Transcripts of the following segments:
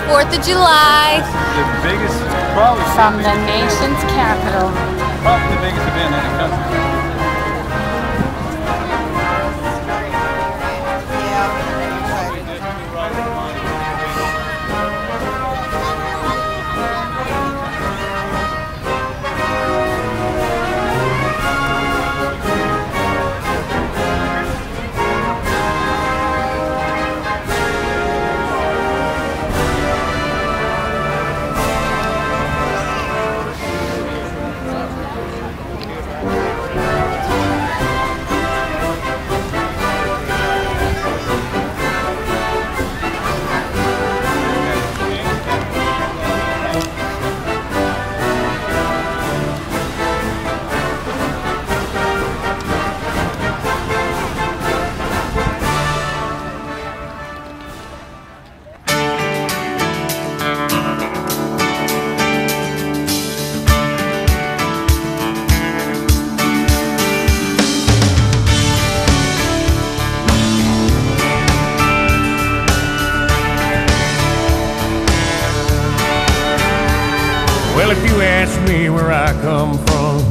4th of July. The biggest, probably From the nation's capital. probably the biggest event in the country. Well, if you ask me where I come from,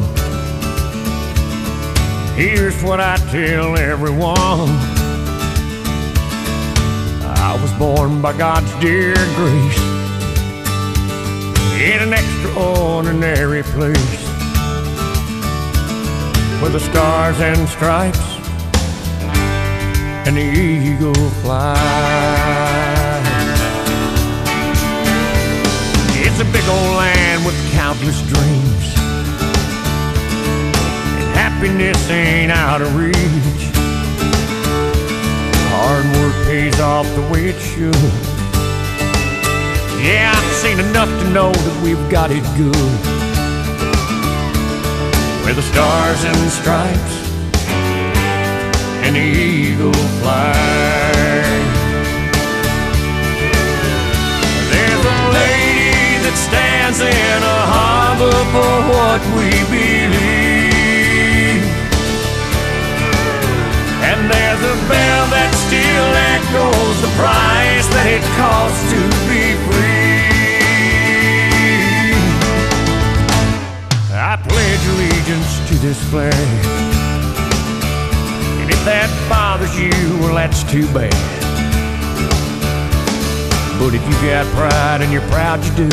here's what I tell everyone. I was born by God's dear grace in an extraordinary place where the stars and stripes and the eagle fly. It's a big old land with countless dreams, and happiness ain't out of reach. Hard work pays off the way it should. Yeah, I've seen enough to know that we've got it good, where the stars and stripes and the eagle fly. Stands in a harbor for what we believe, and there's a bell that still echoes the price that it costs to be free. I pledge allegiance to this flag, and if that bothers you, well, that's too bad. But if you got pride and you're proud you do,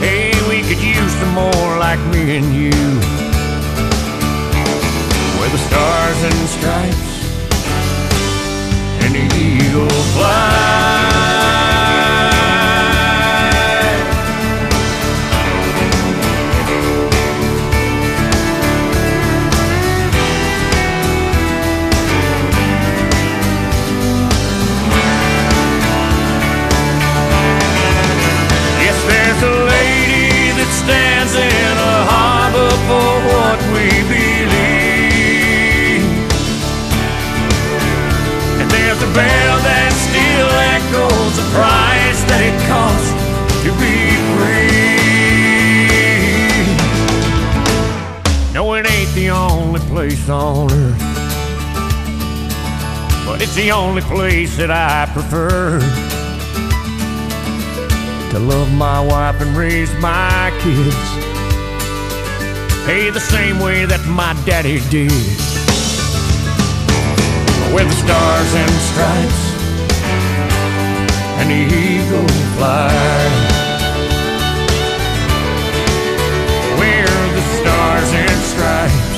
hey, we could use some more like me and you, where the stars and stripes and the eagle fly. Stands in a harbor for what we believe, and there's a bell that still echoes the price that it costs to be free. No, it ain't the only place on earth, but it's the only place that I prefer to love my wife and raise my kids, hey, the same way that my daddy did, where the stars and stripes and the eagle fly, where the stars and stripes